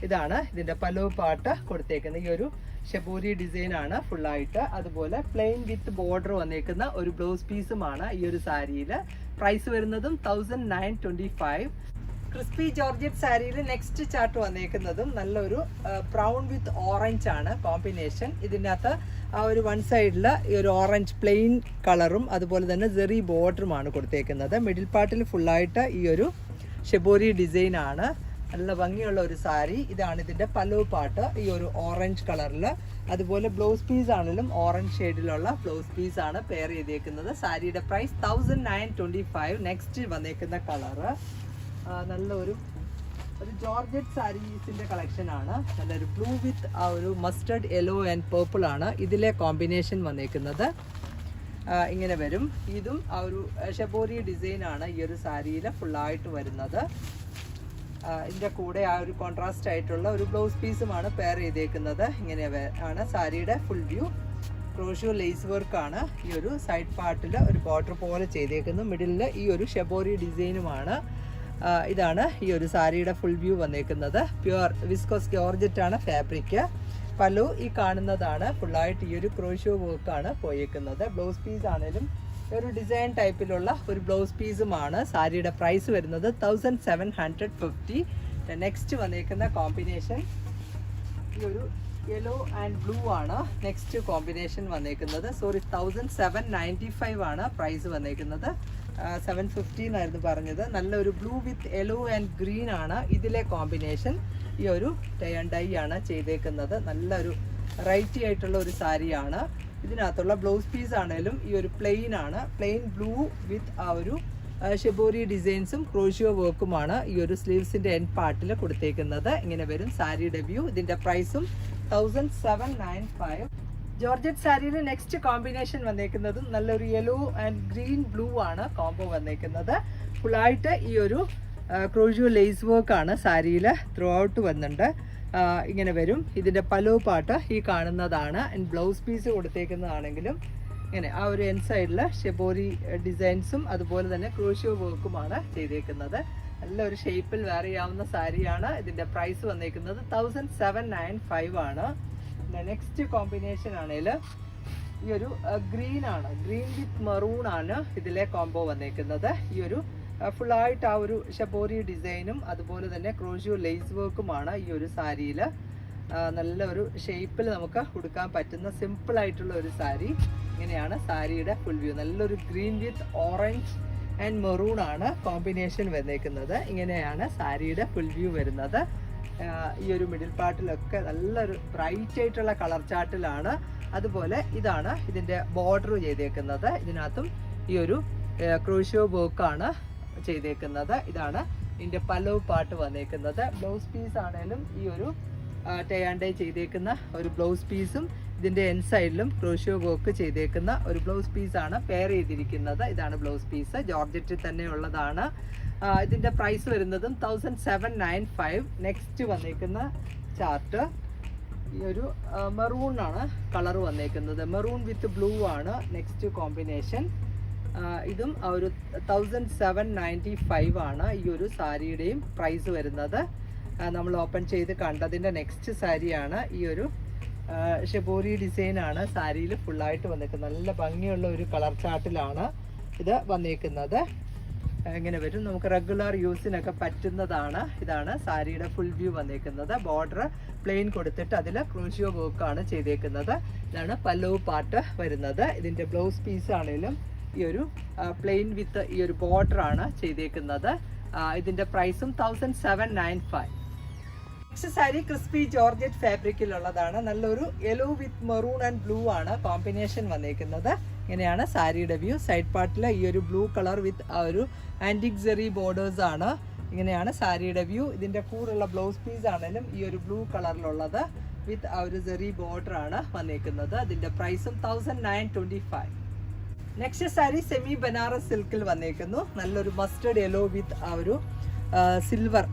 ഇതാണ് ഇതിൻ്റെ പല്ലു പാർട്ട് കൊടുത്തേക്കുന്നത്. ഈ ഒരു ഷെബൂരി ഡിസൈൻ ആണ് ഫുള്ളായിട്ട്. അതുപോലെ പ്ലെയിൻ വിത്ത് ബോർഡർ വന്നേക്കുന്ന ഒരു ബ്ലൗസ് പീസുമാണ് ഈ ഒരു സാരിയിൽ. പ്രൈസ് വരുന്നതും 1925. ക്രിസ്പി ജോർജറ്റ് സാരിയിൽ നെക്സ്റ്റ് ചാർട്ട് വന്നേക്കുന്നതും നല്ലൊരു ബ്രൗൺ വിത്ത് ഓറഞ്ച് ആണ് കോമ്പിനേഷൻ. ഇതിനകത്ത് ആ ഒരു വൺ സൈഡിൽ ഈ ഒരു ഓറഞ്ച് പ്ലെയിൻ കളറും അതുപോലെ തന്നെ സെറി ബോർഡറുമാണ് കൊടുത്തേക്കുന്നത്. മിഡിൽ പാർട്ടിൽ ഫുള്ളായിട്ട് ഈ ഒരു ഷെബോരി ഡിസൈൻ ആണ്. നല്ല ഭംഗിയുള്ള ഒരു സാരി. ഇതാണ് ഇതിൻ്റെ പല്ലു പാർട്ട് ഈ ഒരു ഓറഞ്ച് കളറിൽ. അതുപോലെ ബ്ലൗസ് പീസ് ആണെങ്കിലും ഓറഞ്ച് ഷെയ്ഡിലുള്ള ബ്ലൗസ് പീസ് ആണ് പെയർ ചെയ്തേക്കുന്നത്. സാരിയുടെ പ്രൈസ് 1925. നെക്സ്റ്റ് വന്നേക്കുന്ന കളറ് നല്ലൊരു ജോർജറ്റ് സാരീസിൻ്റെ കളക്ഷൻ ആണ്. നല്ലൊരു ബ്ലൂ വിത്ത് ആ ഒരു മസ്റ്റർഡ് യെല്ലോ ആൻഡ് പേർപ്പിൾ ആണ് ഇതിലെ കോമ്പിനേഷൻ വന്നേക്കുന്നത്. ഇങ്ങനെ വരും. ഇതും ആ ഒരു ഷെബോരി ഡിസൈൻ ആണ് ഈ ഒരു സാരിയിൽ ഫുള്ളായിട്ട് വരുന്നത്. ഇതിൻ്റെ കൂടെ ആ ഒരു കോൺട്രാസ്റ്റ് ആയിട്ടുള്ള ഒരു ബ്ലൗസ് പീസുമാണ് പെയർ ചെയ്തേക്കുന്നത്. ഇങ്ങനെ ആണ് സാരിയുടെ ഫുൾ വ്യൂ. ക്രോഷ്യോ ലേസ് വർക്കാണ് ഈ ഒരു സൈഡ് പാർട്ടിൽ ഒരു ബോർഡർ പോലെ ചെയ്തേക്കുന്നത്. മിഡിലിൽ ഈ ഒരു ഷെബോരി ഡിസൈനുമാണ്. ഇതാണ് ഈ ഒരു സാരിയുടെ ഫുൾ വ്യൂ വന്നേക്കുന്നത്. പ്യുവർ വിസ്കോസ് ജോർജറ്റ് ആണ് ഫാബ്രിക്. പല്ലു ഈ കാണുന്നതാണ്. ഫുള്ളായിട്ട് ഈ ഒരു ക്രോഷ്യോ വർക്കാണ് പോയേക്കുന്നത്. ബ്ലൗസ് പീസ് ആണെങ്കിലും ഒരു ഡിസൈൻ ടൈപ്പിലുള്ള ഒരു ബ്ലൗസ് പീസുമാണ്. സാരിയുടെ പ്രൈസ് വരുന്നത് 1750. നെക്സ്റ്റ് വന്നേക്കുന്ന കോമ്പിനേഷൻ ഈ ഒരു യെല്ലോ ആൻഡ് ബ്ലൂ ആണ് നെക്സ്റ്റ് കോമ്പിനേഷൻ വന്നേക്കുന്നത്. സോറി 1795 ആണ് പ്രൈസ് വന്നേക്കുന്നത്. 750 എന്നായിരുന്നു പറഞ്ഞത്. നല്ലൊരു blue with yellow and green ആണ് ഇതിലെ കോമ്പിനേഷൻ. ഈ ഒരു ടൈ ആൻഡ് ഡൈ ആണ് ചെയ്തേക്കുന്നത്. നല്ലൊരു വെറൈറ്റി ആയിട്ടുള്ള ഒരു സാരിയാണ്. ഇതിനകത്തുള്ള ബ്ലൗസ് പീസ് ആണെങ്കിലും ഈ ഒരു പ്ലെയിൻ ആണ്. പ്ലെയിൻ ബ്ലൂ വിത്ത് ആ ഒരു ഷിബോരി ഡിസൈൻസും ക്രോഷിയോ വർക്കുമാണ് ഈ ഒരു സ്ലീവ്സിൻ്റെ എൻഡ് പാർട്ടിൽ കൊടുത്തേക്കുന്നത്. ഇങ്ങനെ വരും സാരിയുടെ വ്യൂ. ഇതിൻ്റെ പ്രൈസും 1795. ജോർജറ്റ് സാരിയിൽ നെക്സ്റ്റ് കോമ്പിനേഷൻ വന്നേക്കുന്നതും നല്ലൊരു യെല്ലോ ആൻഡ് ഗ്രീൻ ബ്ലൂ ആണ് കോംബോ വന്നേക്കുന്നത്. ഫുള്ളായിട്ട് ഈ ഒരു ക്രോഷിയോ ലേസ് വർക്കാണ് സാരിയിൽ ത്രൂ ഔട്ട് വന്നിട്ടുണ്ട്. ഇങ്ങനെ വരും. ഇതിൻ്റെ പലോ പാട്ട് ഈ കാണുന്നതാണ്. ആൻഡ് ബ്ലൗസ് പീസ് കൊടുത്തേക്കുന്നതാണെങ്കിലും ഇങ്ങനെ ആ ഒരു എൻ സൈഡിൽ ഷെബോരി ഡിസൈൻസും അതുപോലെ തന്നെ ക്രോഷിയോ വർക്കുമാണ് ചെയ്തേക്കുന്നത്. നല്ലൊരു ഷേപ്പിൽ വെയർ ചെയ്യാവുന്ന സാരിയാണ്. ഇതിൻ്റെ പ്രൈസ് വന്നേക്കുന്നത് 1795 ആണ്. പിന്നെ നെക്സ്റ്റ് കോമ്പിനേഷൻ ആണെങ്കിൽ ഈ ഒരു ഗ്രീൻ ആണ്. ഗ്രീൻ വിത്ത് മെറൂൺ ആണ് ഇതിലെ കോംബോ വന്നേക്കുന്നത്. ഈ ഒരു ഫുള്ളായിട്ട് ആ ഒരു ഷബോരി ഡിസൈനും അതുപോലെ തന്നെ ക്രോഷിയോ ലേസ് വർക്കുമാണ് ഈ ഒരു സാരിയിൽ. നല്ലൊരു ഷേപ്പിൽ നമുക്ക് ഉടുക്കാൻ പറ്റുന്ന സിമ്പിൾ ആയിട്ടുള്ള ഒരു സാരി. ഇങ്ങനെയാണ് സാരിയുടെ ഫുൾ വ്യൂ. നല്ലൊരു green with orange and maroon ആണ് കോമ്പിനേഷൻ വന്നേക്കുന്നത്. ഇങ്ങനെയാണ് സാരിയുടെ ഫുൾ വ്യൂ വരുന്നത്. ഈ ഒരു മിഡിൽ പാർട്ടിലൊക്കെ നല്ലൊരു ബ്രൈറ്റ് ആയിട്ടുള്ള കളർ ചാർട്ടിലാണ്. അതുപോലെ ഇതാണ് ഇതിൻ്റെ ബോർഡർ ചെയ്തേക്കുന്നത്. ഇതിനകത്തും ഈ ഒരു ക്രോഷിയോ വർക്കാണ് ചെയ്തേക്കുന്നത്. ഇതാണ് ഇതിൻ്റെ പല്ലവ് പാർട്ട് വന്നേക്കുന്നത്. ബ്ലൗസ് പീസ് ആണെങ്കിലും ഈ ഒരു ടൈ ആൻഡ് ഡൈ ചെയ്തേക്കുന്ന ഒരു ബ്ലൗസ് പീസും ഇതിൻ്റെ എൻ സൈഡിലും ക്രോഷിയോ വർക്ക് ചെയ്തേക്കുന്ന ഒരു ബ്ലൗസ് പീസാണ് പെയർ ചെയ്തിരിക്കുന്നത്. ഇതാണ് ബ്ലൗസ് പീസ്. ജോർജറ്റിൽ തന്നെ ഉള്ളതാണ്. ഇതിൻ്റെ പ്രൈസ് വരുന്നതും 1795. നെക്സ്റ്റ് വന്നേക്കുന്ന ചാർട്ട് ഈ ഒരു മെറൂൺ ആണ് കളർ വന്നേക്കുന്നത്. മെറൂൺ വിത്ത് ബ്ലൂ ആണ് നെക്സ്റ്റ് കോമ്പിനേഷൻ. ഇതും ഒരു 1795 ആണ് ഈ ഒരു സാരിയുടെയും പ്രൈസ് വരുന്നത്. നമ്മൾ ഓപ്പൺ ചെയ്ത് കണ്ടതിൻ്റെ നെക്സ്റ്റ് സാരിയാണ്. ഈ ഒരു ഷെബോരി ഡിസൈനാണ് സാരിയിൽ ഫുള്ളായിട്ട് വന്നേക്കുന്നത്. നല്ല ഭംഗിയുള്ള ഒരു കളർ ചാർട്ടിലാണ് ഇത് വന്നേക്കുന്നത്. ഇങ്ങനെ വരും. നമുക്ക് റെഗുലർ യൂസിനൊക്കെ പറ്റുന്നതാണ്. ഇതാണ് സാരിയുടെ ഫുൾ വ്യൂ വന്നേക്കുന്നത്. ബോർഡർ പ്ലെയിൻ കൊടുത്തിട്ട് അതിൽ ക്രോഷിയോ വർക്കാണ് ചെയ്തേക്കുന്നത്. ഇതാണ് പല്ലവ് പാർട്ട് വരുന്നത്. ഇതിൻ്റെ ബ്ലൗസ് പീസ് ആണെങ്കിലും ഈ ഒരു പ്ലെയിൻ വിത്ത് ഈ ഒരു ബോർഡർ ആണ് ചെയ്തേക്കുന്നത്. ഇതിൻ്റെ പ്രൈസും 1795. നെക്സ്റ്റ് സാരി ക്രിസ്പി ജോർജറ്റ് ഫാബ്രിക്കിലുള്ളതാണ്. നല്ലൊരു yellow with maroon and blue ആണ് കോമ്പിനേഷൻ വന്നേക്കുന്നത്. ഇങ്ങനെയാണ് സാരിയുടെ വ്യൂ. സൈഡ് പാർട്ടിൽ ഈ ഒരു ബ്ലൂ കളർ വിത്ത് ആ ഒരു ആൻറ്റിക് സെറി ബോർഡേഴ്സ് ആണ്. ഇങ്ങനെയാണ് സാരിയുടെ വ്യൂ. ഇതിൻ്റെ കൂടെയുള്ള ബ്ലൗസ് പീസ് ആണെങ്കിലും ഈ ഒരു ബ്ലൂ കളറിലുള്ളത് വിത്ത് ആ ഒരു സെറി ബോർഡർ ആണ് വന്നേക്കുന്നത്. അതിൻ്റെ പ്രൈസും 1925. നെക്സ്റ്റ് സാരി സെമി ബനാറസ് സിൽക്കിൽ വന്നേക്കുന്നു. നല്ലൊരു മസ്റ്റർഡ് യെല്ലോ വിത്ത് ആ ഒരു സിൽവർ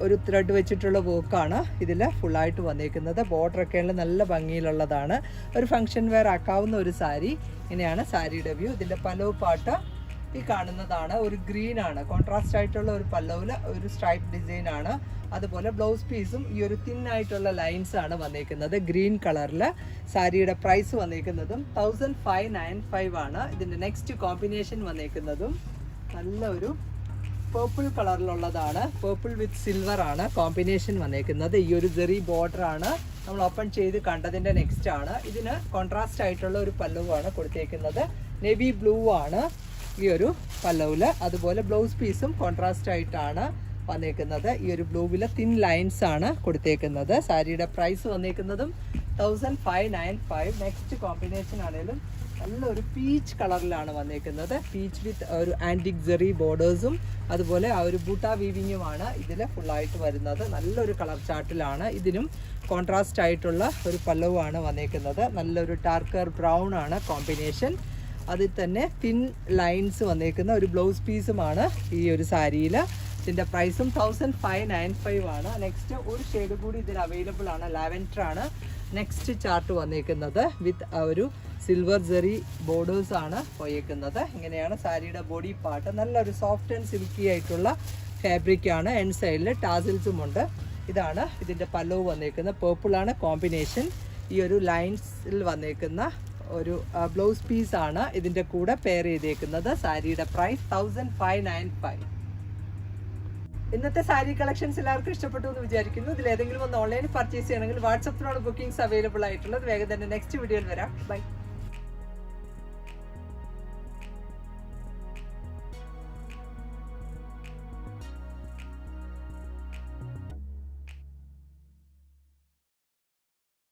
ഒരു ത്രെഡ് വെച്ചിട്ടുള്ള വർക്കാണ് ഇതിൽ ഫുള്ളായിട്ട് വന്നേക്കുന്നത്. ബോർഡറൊക്കെയുള്ള നല്ല ഭംഗിയിലുള്ളതാണ്. ഒരു ഫംഗ്ഷൻ വെയർ ആക്കാവുന്ന ഒരു സാരി. ഇങ്ങനെയാണ് സാരിയുടെ വ്യൂ. ഇതിൻ്റെ പല്ലവ് പാട്ട് ഈ കാണുന്നതാണ്. ഒരു ഗ്രീൻ ആണ്. കോൺട്രാസ്റ്റ് ആയിട്ടുള്ള ഒരു പല്ലവിൽ ഒരു സ്ട്രൈപ്പ് ഡിസൈൻ ആണ്. അതുപോലെ ബ്ലൗസ് പീസും ഈ ഒരു തിന്നായിട്ടുള്ള ലൈൻസ് ആണ് വന്നേക്കുന്നത് ഗ്രീൻ കളറിൽ. സാരിയുടെ പ്രൈസ് വന്നേക്കുന്നതും 1595 ആണ്. ഇതിൻ്റെ നെക്സ്റ്റ് കോമ്പിനേഷൻ വന്നേക്കുന്നതും നല്ലൊരു പേർപ്പിൾ കളറിലുള്ളതാണ്. പേർപ്പിൾ വിത്ത് സിൽവർ ആണ് കോമ്പിനേഷൻ വന്നേക്കുന്നത്. ഈ ഒരു ജെറി ബോർഡർ ആണ് നമ്മൾ ഓപ്പൺ ചെയ്ത് കണ്ടതിൻ്റെ നെക്സ്റ്റ് ആണ്. ഇതിന് കോൺട്രാസ്റ്റ് ആയിട്ടുള്ള ഒരു പല്ലവുമാണ് കൊടുത്തേക്കുന്നത്. നേവി ബ്ലൂ ആണ് ഈ ഒരു പല്ലവിൽ. അതുപോലെ ബ്ലൗസ് പീസും കോൺട്രാസ്റ്റ് ആയിട്ടാണ് വന്നേക്കുന്നത്. ഈ ഒരു ബ്ലൂവിൽ തിൻ ലൈൻസ് ആണ് കൊടുത്തേക്കുന്നത്. സാരിയുടെ പ്രൈസ് വന്നേക്കുന്നതും 1595. നെക്സ്റ്റ് കോമ്പിനേഷൻ ആണെങ്കിലും നല്ലൊരു പീച്ച് കളറിലാണ് വന്നേക്കുന്നത്. പീച്ച് വിത്ത് ഒരു ആൻറ്റിക് ജെറി ബോർഡേഴ്സും അതുപോലെ ആ ഒരു ബൂട്ട വീവിങ്ങുമാണ് ഇതിൽ ഫുള്ളായിട്ട് വരുന്നത്. നല്ലൊരു കളർ ചാർട്ടിലാണ്. ഇതിനും കോൺട്രാസ്റ്റ് ആയിട്ടുള്ള ഒരു പല്ലവുമാണ് വന്നേക്കുന്നത്. നല്ലൊരു ഡാർക്കർ ബ്രൗൺ ആണ് കോമ്പിനേഷൻ. അതിൽ തന്നെ തിൻ ലൈൻസ് വന്നേക്കുന്ന ഒരു ബ്ലൗസ് പീസുമാണ് ഈ ഒരു സാരിയിൽ. ഇതിൻ്റെ പ്രൈസും 1595 ആണ്. നെക്സ്റ്റ് ഒരു ഷെയ്ഡ് കൂടി ഇതിൽ അവൈലബിൾ ആണ്. ലാവൻഡർ ആണ് നെക്സ്റ്റ് ചാർട്ട് വന്നേക്കുന്നത്. വിത്ത് ഒരു സിൽവർ ജെറി ബോർഡേഴ്സ് ആണ് പോയേക്കുന്നത്. ഇങ്ങനെയാണ് സാരിയുടെ ബോഡി പാർട്ട്. നല്ലൊരു സോഫ്റ്റ് ആൻഡ് സിൽക്കി ആയിട്ടുള്ള ഫാബ്രിക് ആണ്. എൻഡ് സൈഡിൽ ടാസിൽസും ഉണ്ട്. ഇതാണ് ഇതിൻ്റെ പല്ലവ് വന്നേക്കുന്നത്. പേർപ്പിളാണ് കോമ്പിനേഷൻ. ഈ ഒരു ലൈൻസിൽ വന്നേക്കുന്ന ഒരു ബ്ലൗസ് പീസാണ് ഇതിൻ്റെ കൂടെ പെയർ ചെയ്തേക്കുന്നത്. സാരിയുടെ പ്രൈസ് 1595. ഇന്നത്തെ സാരി കളക്ഷൻസ് എല്ലാവർക്കും ഇഷ്ടപ്പെട്ടു എന്ന് വിചാരിക്കുന്നു. ഇതിൽ ഏതെങ്കിലും ഒന്ന് ഓൺലൈനിൽ പർച്ചേസ് ചെയ്യണമെങ്കിൽ വാട്സപ്പിലാണ് ബുക്കിംഗ്സ് അവൈലബിൾ ആയിട്ടുള്ളത്. വേഗം തന്നെ നെക്സ്റ്റ് വീഡിയോയിൽ വരാം. ബൈ.